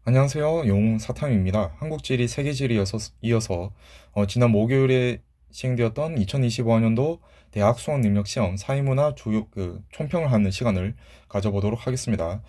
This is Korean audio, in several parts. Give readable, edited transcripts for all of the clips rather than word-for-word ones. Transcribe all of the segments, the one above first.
안녕하세요. 용사탐입니다. 한국지리 세계지리 이어서 지난 목요일에 시행되었던 2025학년도 대학 수학능력시험 사회문화 총평을 하는 시간을 가져보도록 하겠습니다.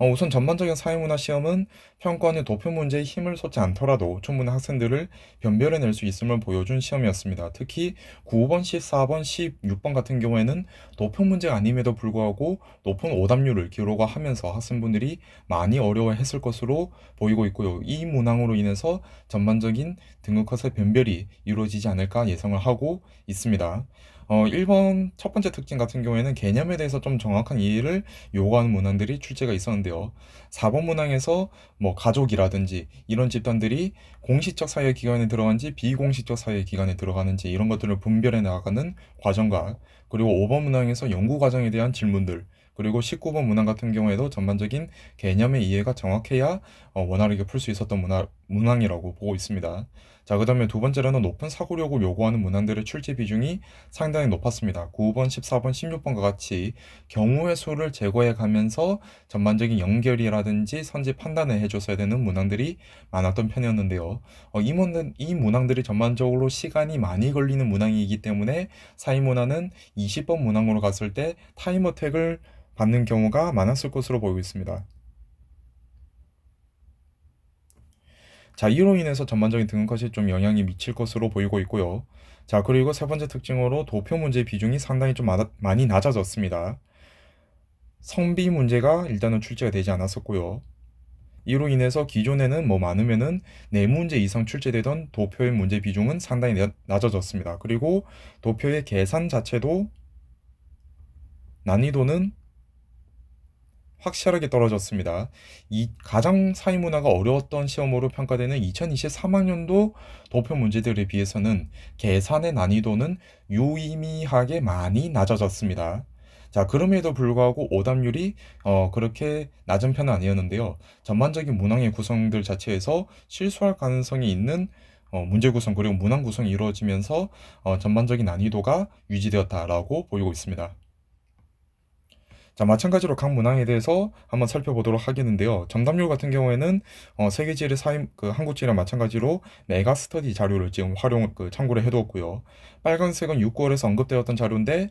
우선 전반적인 사회문화 시험은 평가원의 도표 문제에 힘을 쏟지 않더라도 충분히 학생들을 변별해낼 수 있음을 보여준 시험이었습니다. 특히 9번, 14번, 16번 같은 경우에는 도표 문제가 아님에도 불구하고 높은 오답률을 기록하면서 학생분들이 많이 어려워했을 것으로 보이고 있고요. 이 문항으로 인해서 전반적인 등급컷의 변별이 이루어지지 않을까 예상을 하고 있습니다. 1번 첫 번째 특징 같은 경우에는 개념에 대해서 좀 정확한 이해를 요구하는 문항들이 출제가 있었는데요. 4번 문항에서 뭐 가족이라든지 이런 집단들이 공식적 사회 기관에 들어간지 비공식적 사회 기관에 들어가는지 이런 것들을 분별해 나가는 과정과 그리고 5번 문항에서 연구 과정에 대한 질문들 그리고 19번 문항 같은 경우에도 전반적인 개념의 이해가 정확해야 원활하게 풀 수 있었던 문항이라고 보고 있습니다. 자, 그 다음에 두 번째로는 높은 사고력을 요구하는 문항들의 출제 비중이 상당히 높았습니다. 9번, 14번, 16번과 같이 경우의 수를 제거해 가면서 전반적인 연결이라든지 선지 판단을 해줬어야 되는 문항들이 많았던 편이었는데요. 이 문항들이 전반적으로 시간이 많이 걸리는 문항이기 때문에 사이 문항은 20번 문항으로 갔을 때 타임어택을 받는 경우가 많았을 것으로 보이고 있습니다. 자, 이로 인해서 전반적인 등급컷이 좀 영향이 미칠 것으로 보이고 있고요. 자, 그리고 세 번째 특징으로 도표 문제 비중이 상당히 좀 많이 낮아졌습니다. 성비 문제가 일단은 출제가 되지 않았었고요. 이로 인해서 기존에는 뭐 많으면은 4문제 이상 출제되던 도표의 문제 비중은 상당히 낮아졌습니다. 그리고 도표의 계산 자체도 난이도는 확실하게 떨어졌습니다. 이 가장 사회 문화가 어려웠던 시험으로 평가되는 2023학년도 도표 문제들에 비해서는 계산의 난이도는 유의미하게 많이 낮아졌습니다. 자, 그럼에도 불구하고 오답률이 그렇게 낮은 편은 아니었는데요. 전반적인 문항의 구성들 자체에서 실수할 가능성이 있는 문제 구성 그리고 문항 구성이 이루어지면서 전반적인 난이도가 유지되었다라고 보이고 있습니다. 자, 마찬가지로 각 문항에 대해서 한번 살펴보도록 하겠는데요. 정답률 같은 경우에는 세계지리 한국지리랑 마찬가지로 메가 스터디 자료를 지금 참고를 해두었고요. 빨간색은 6, 9월에서 언급되었던 자료인데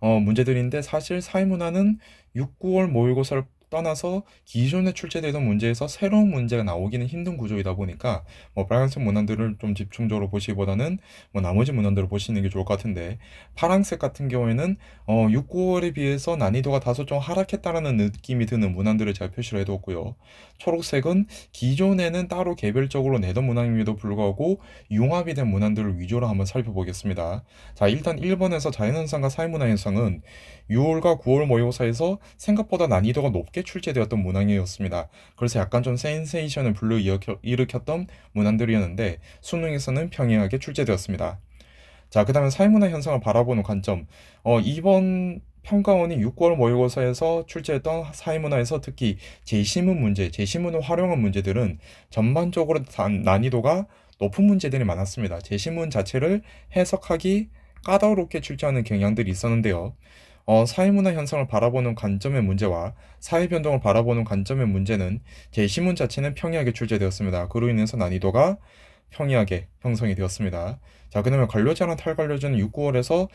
문제들인데 사실 사회문화는 6, 9월 모의고사를 떠나서 기존에 출제되던 문제에서 새로운 문제가 나오기는 힘든 구조이다 보니까 뭐 빨간색 문항들을 좀 집중적으로 보시기보다는 뭐 나머지 문항들을 보시는 게 좋을 것 같은데 파란색 같은 경우에는 6, 9월에 비해서 난이도가 다소 좀 하락했다라는 느낌이 드는 문항들을 제가 표시를 해두었고요. 초록색은 기존에는 따로 개별적으로 내던 문항임에도 불구하고 융합이 된 문항들을 위주로 한번 살펴보겠습니다. 자, 일단 1번에서 자연현상과 사회문화 현상은 6월과 9월 모의고사에서 생각보다 난이도가 높게 출제되었던 문항이었습니다. 그래서 약간 좀 센세이션을 일으켰던 문항들이었는데 수능에서는 평이하게 출제되었습니다. 자, 그 다음에 사회문화 현상을 바라보는 관점. 이번 평가원이 6개월 모의고사에서 출제했던 사회문화에서 특히 제시문을 활용한 문제들은 전반적으로 난이도가 높은 문제들이 많았습니다. 제시문 자체를 해석하기 까다롭게 출제하는 경향들이 있었는데요. 사회문화 현상을 바라보는 관점의 문제와 사회변동을 바라보는 관점의 문제는 제시문 자체는 평이하게 출제되었습니다. 그로 인해서 난이도가 평이하게 형성이 되었습니다. 자, 그다음에 관료제나 탈관료제는 6, 9월에서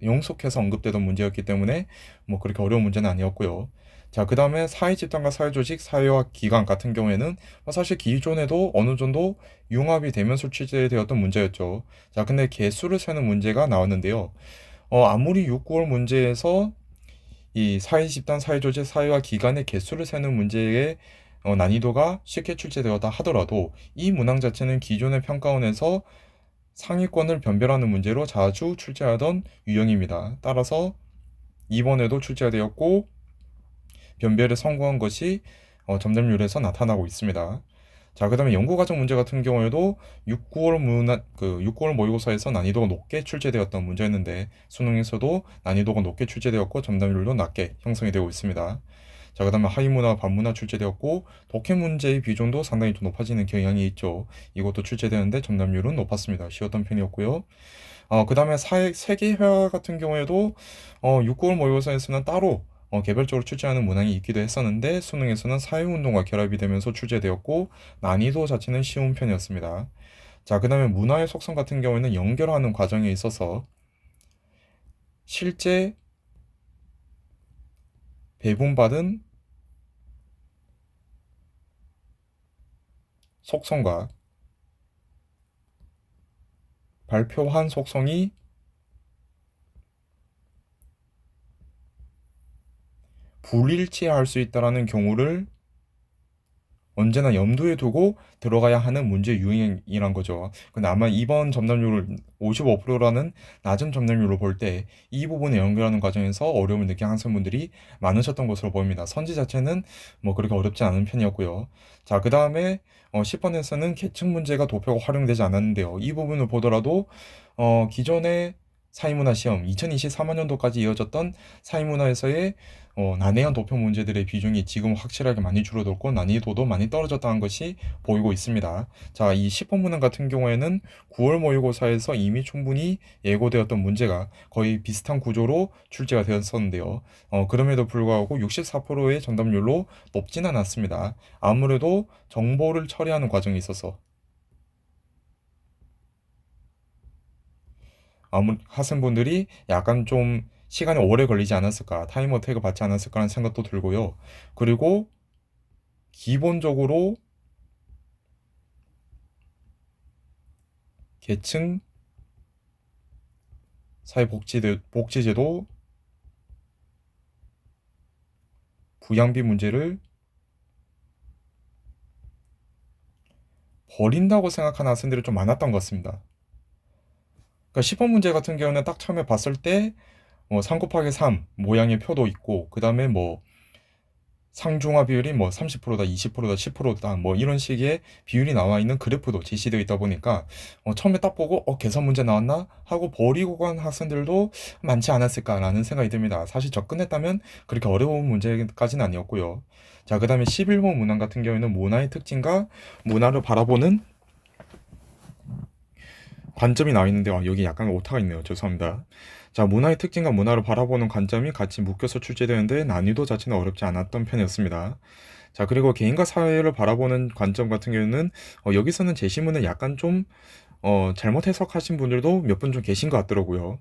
연속해서 언급되던 문제였기 때문에 뭐 그렇게 어려운 문제는 아니었고요. 자, 그 다음에 사회집단과 사회조직, 사회화학 기관 같은 경우에는 사실 기존에도 어느 정도 융합이 되면서 출제되었던 문제였죠. 자, 근데 개수를 세는 문제가 나왔는데요. 아무리 6, 9월 문제에서 이 사회집단, 사회조직, 사회화 기관의 개수를 세는 문제의 난이도가 쉽게 출제되었다 하더라도 이 문항 자체는 기존의 평가원에서 상위권을 변별하는 문제로 자주 출제하던 유형입니다. 따라서 이번에도 출제가 되었고 변별에 성공한 것이 점점률에서 나타나고 있습니다. 자, 그 다음에 연구과정 문제 같은 경우에도 6, 9월 모의고사에서 난이도가 높게 출제되었던 문제였는데 수능에서도 난이도가 높게 출제되었고 점점률도 낮게 형성이 되고 있습니다. 자, 그 다음에 하위문화, 반문화 출제되었고 독해 문제의 비중도 상당히 좀 높아지는 경향이 있죠. 이것도 출제되는데 점점률은 높았습니다. 쉬웠던 편이었고요. 그 다음에 세계회화 같은 경우에도 6, 9월 모의고사에서는 따로 개별적으로 출제하는 문항이 있기도 했었는데 수능에서는 사회운동과 결합이 되면서 출제되었고 난이도 자체는 쉬운 편이었습니다. 자, 그 다음에 문화의 속성 같은 경우에는 연결하는 과정에 있어서 실제 배분받은 속성과 발표한 속성이 불일치할 수 있다는 경우를 언제나 염두에 두고 들어가야 하는 문제 유형이란 거죠. 근데 아마 이번 점답률을 55%라는 낮은 점답률로 볼 때 이 부분에 연결하는 과정에서 어려움을 느낀 학생분들이 많으셨던 것으로 보입니다. 선지 자체는 뭐 그렇게 어렵지 않은 편이었고요. 자, 그 다음에 10번에서는 계층 문제가 도표가 활용되지 않았는데요. 이 부분을 보더라도 기존의 사회문화 시험 2023학년도까지 이어졌던 사회문화에서의 난해한 도표 문제들의 비중이 지금 확실하게 많이 줄어들고 난이도도 많이 떨어졌다는 것이 보이고 있습니다. 자, 이 10번 문항 같은 경우에는 9월 모의고사에서 이미 충분히 예고되었던 문제가 거의 비슷한 구조로 출제가 되었었는데요. 그럼에도 불구하고 64%의 정답률로 높진 않았습니다. 아무래도 정보를 처리하는 과정에 있어서 학생분들이 약간 좀 시간이 오래 걸리지 않았을까, 타임 어택을 받지 않았을까라는 생각도 들고요. 그리고 기본적으로 계층 복지제도 부양비 문제를 버린다고 생각하는 학생들이 좀 많았던 것 같습니다. 그러니까 10번 문제 같은 경우는 딱 처음에 봤을 때 3 곱하기 3 모양의 표도 있고 그 다음에 뭐 상중하 비율이 뭐 30%다, 20%다, 10%다 뭐 이런 식의 비율이 나와 있는 그래프도 제시되어 있다 보니까 처음에 딱 보고 계산 문제 나왔나 하고 버리고 간 학생들도 많지 않았을까라는 생각이 듭니다. 사실 접근했다면 그렇게 어려운 문제까지는 아니었고요. 자, 그 다음에 11번 문항 같은 경우에는 문화의 특징과 문화를 바라보는 관점이 나와 있는데 여기 약간 오타가 있네요. 죄송합니다. 자, 문화의 특징과 문화를 바라보는 관점이 같이 묶여서 출제되는데 난이도 자체는 어렵지 않았던 편이었습니다. 자, 그리고 개인과 사회를 바라보는 관점 같은 경우는 여기서는 제시문을 약간 좀 잘못 해석하신 분들도 몇 분 좀 계신 것 같더라고요.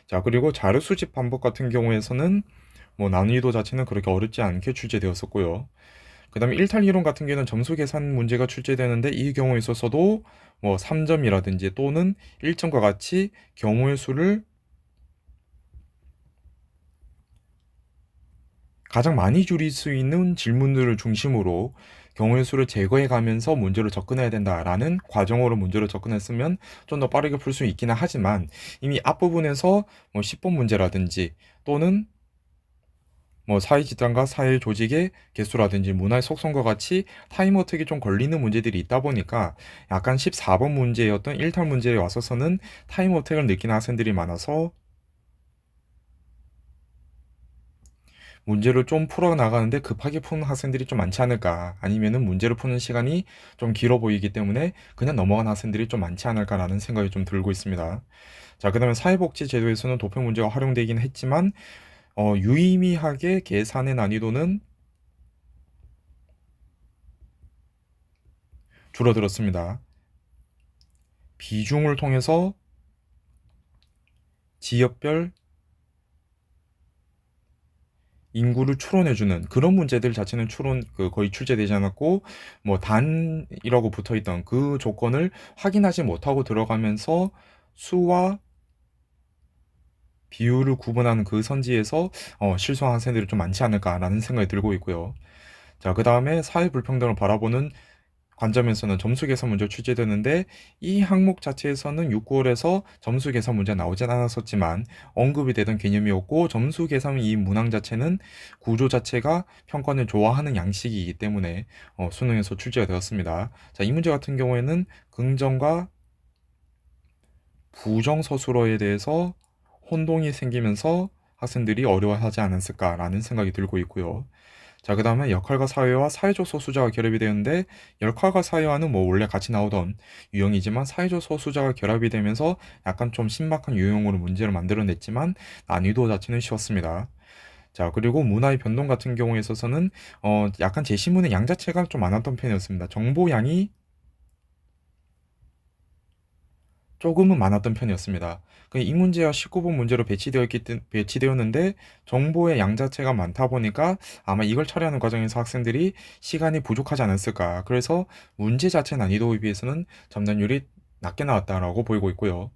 자, 그리고 자료 수집 반복 같은 경우에서는 뭐 난이도 자체는 그렇게 어렵지 않게 출제되었었고요. 그 다음에 일탈 이론 같은 경우는 점수 계산 문제가 출제되는데 이 경우에 있어서도 뭐 3점이라든지 또는 1점과 같이 경우의 수를 가장 많이 줄일 수 있는 질문들을 중심으로 경우의 수를 제거해 가면서 문제를 접근해야 된다라는 과정으로 문제를 접근했으면 좀 더 빠르게 풀 수 있기는 하지만 이미 앞부분에서 뭐 10번 문제라든지 또는 뭐 사회 집단과 사회 조직의 개수라든지 문화의 속성과 같이 타임 어택이 좀 걸리는 문제들이 있다 보니까 약간 14번 문제였던 1탈 문제에 와서서는 타임 어택을 느끼는 학생들이 많아서 문제를 좀 풀어 나가는데 급하게 푸는 학생들이 좀 많지 않을까 아니면은 문제를 푸는 시간이 좀 길어 보이기 때문에 그냥 넘어간 학생들이 좀 많지 않을까라는 생각이 좀 들고 있습니다. 자, 그다음에 사회복지 제도에서는 도표 문제가 활용되긴 했지만 유의미하게 계산의 난이도는 줄어들었습니다. 비중을 통해서 지역별 인구를 추론해주는 그런 문제들 자체는 거의 출제되지 않았고 뭐 단이라고 붙어있던 그 조건을 확인하지 못하고 들어가면서 수와 비율을 구분하는 그 선지에서 실수한 학생들이 좀 많지 않을까라는 생각이 들고 있고요. 자, 그 다음에 사회 불평등을 바라보는 관점에서는 점수 계산 문제 출제되는데 이 항목 자체에서는 6, 9월에서 점수 계산 문제 나오진 않았었지만 언급이 되던 개념이었고 점수 계산 이 문항 자체는 구조 자체가 평가를 좋아하는 양식이기 때문에 수능에서 출제가 되었습니다. 자, 이 문제 같은 경우에는 긍정과 부정 서술어에 대해서 혼동이 생기면서 학생들이 어려워하지 않았을까라는 생각이 들고 있고요. 자, 그 다음에 역할과 사회와 사회적 소수자가 결합이 되는데 역할과 사회와는 뭐 원래 같이 나오던 유형이지만 사회적 소수자가 결합이 되면서 약간 좀 신박한 유형으로 문제를 만들어냈지만 난이도 자체는 쉬웠습니다. 자, 그리고 문화의 변동 같은 경우에 있어서는 약간 제시문의 양 자체가 좀 많았던 편이었습니다. 정보량이 조금은 많았던 편이었습니다. 이 문제와 19번 문제로 배치되었는데 정보의 양 자체가 많다 보니까 아마 이걸 처리하는 과정에서 학생들이 시간이 부족하지 않았을까. 그래서 문제 자체 난이도에 비해서는 점점률이 낮게 나왔다라고 보이고 있고요.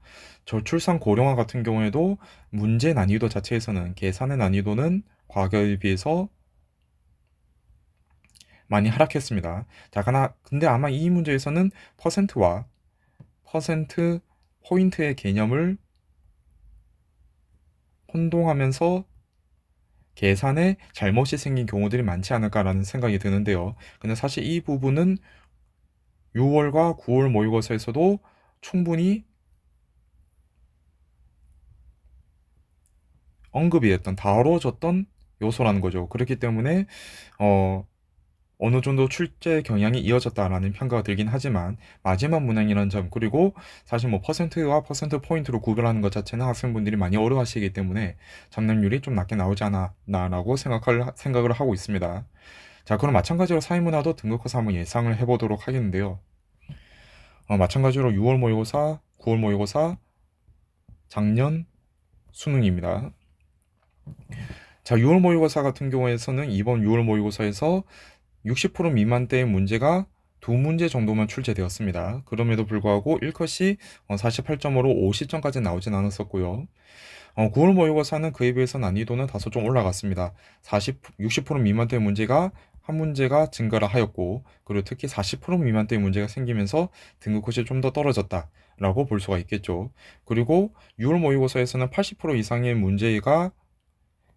저출산 고령화 같은 경우에도 문제 난이도 자체에서는 계산의 난이도는 과거에 비해서 많이 하락했습니다. 자, 근데 아마 이 문제에서는 퍼센트와 퍼센트 포인트의 개념을 혼동하면서 계산에 잘못이 생긴 경우들이 많지 않을까라는 생각이 드는데요. 근데 사실 이 부분은 6월과 9월 모의고사에서도 충분히 언급이 됐던, 다뤄졌던 요소라는 거죠. 그렇기 때문에 어, 어느 정도 출제 경향이 이어졌다라는 평가가 들긴 하지만 마지막 문항이라는 점, 그리고 사실 뭐 퍼센트와 퍼센트 포인트로 구별하는 것 자체는 학생분들이 많이 어려워하시기 때문에 정답률이 좀 낮게 나오지 않았나라고 생각을 하고 있습니다. 자, 그럼 마찬가지로 사회문화도 등급고사 한번 예상을 해보도록 하겠는데요. 마찬가지로 6월 모의고사, 9월 모의고사, 작년 수능입니다. 자, 6월 모의고사 같은 경우에서는 이번 6월 모의고사에서 60% 미만대의 문제가 두 문제 정도만 출제되었습니다. 그럼에도 불구하고 1컷이 48점으로 50점까지 나오진 않았었고요. 9월 모의고사는 그에 비해서 난이도는 다소 좀 올라갔습니다. 60% 미만대의 문제가 한 문제가 증가를 하였고, 그리고 특히 40% 미만대의 문제가 생기면서 등급컷이 좀 더 떨어졌다라고 볼 수가 있겠죠. 그리고 6월 모의고사에서는 80% 이상의 문제가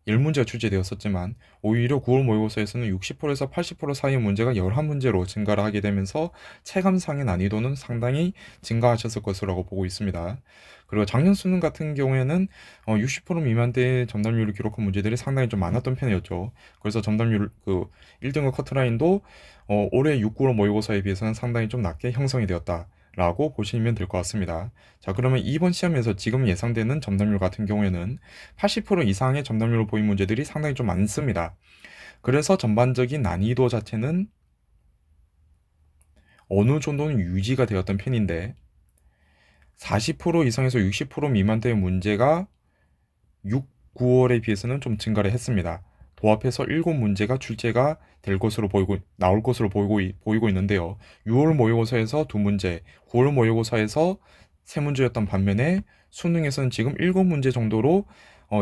10문제가 출제되었었지만 오히려 9월 모의고사에서는 60%에서 80% 사이의 문제가 11문제로 증가를 하게 되면서 체감상의 난이도는 상당히 증가하셨을 것이라고 보고 있습니다. 그리고 작년 수능 같은 경우에는 60% 미만대의 정답률을 기록한 문제들이 상당히 좀 많았던 편이었죠. 그래서 정답률 1등급 커트라인도 올해 6, 9월 모의고사에 비해서는 상당히 좀 낮게 형성이 되었다 라고 보시면 될 것 같습니다. 자, 그러면 이번 시험에서 지금 예상되는 점답률 같은 경우에는 80% 이상의 점답률을 보인 문제들이 상당히 좀 많습니다. 그래서 전반적인 난이도 자체는 어느 정도는 유지가 되었던 편인데 40% 이상에서 60% 미만대의 문제가 6, 9월에 비해서는 좀 증가를 했습니다. 도합해서 7문제가 출제가 될 것으로 나올 것으로 보이고 있는데요. 6월 모의고사에서 2문제, 9월 모의고사에서 3문제였던 반면에 수능에서는 지금 7문제 정도로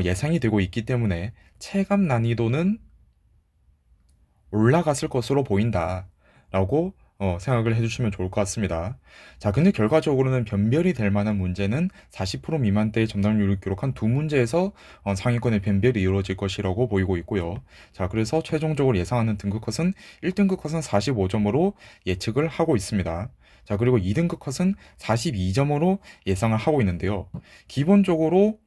예상이 되고 있기 때문에 체감 난이도는 올라갔을 것으로 보인다라고 생각을 해주시면 좋을 것 같습니다. 자, 근데 결과적으로는 변별이 될 만한 문제는 40% 미만대의 정답률을 기록한 두 문제에서 상위권의 변별이 이루어질 것이라고 보이고 있고요. 자, 그래서 최종적으로 예상하는 등급컷은 1등급 컷은 45점으로 예측을 하고 있습니다. 자, 그리고 2등급 컷은 42점으로 예상을 하고 있는데요. 기본적으로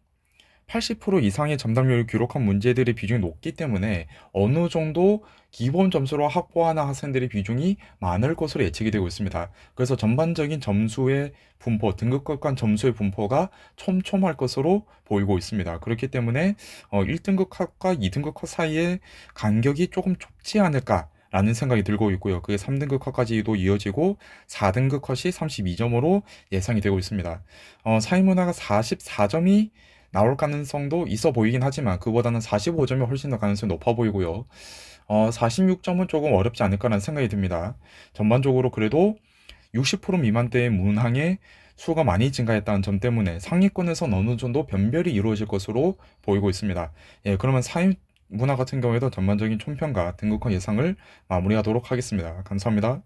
80% 이상의 점답률을 기록한 문제들의 비중이 높기 때문에 어느 정도 기본 점수로 확보하는 학생들의 비중이 많을 것으로 예측이 되고 있습니다. 그래서 전반적인 점수의 분포, 등급급 간 점수의 분포가 촘촘할 것으로 보이고 있습니다. 그렇기 때문에 1등급 컷과 2등급 컷 사이의 간격이 조금 좁지 않을까 라는 생각이 들고 있고요. 그게 3등급 컷까지도 이어지고 4등급 컷이 32점으로 예상이 되고 있습니다. 사회문화가 44점이 나올 가능성도 있어 보이긴 하지만 그보다는 45점이 훨씬 더 가능성이 높아 보이고요. 46점은 조금 어렵지 않을까라는 생각이 듭니다. 전반적으로 그래도 60% 미만대의 문항의 수가 많이 증가했다는 점 때문에 상위권에선 어느 정도 변별이 이루어질 것으로 보이고 있습니다. 예, 그러면 사회 문화 같은 경우에도 전반적인 총평과 등급컷 예상을 마무리하도록 하겠습니다. 감사합니다.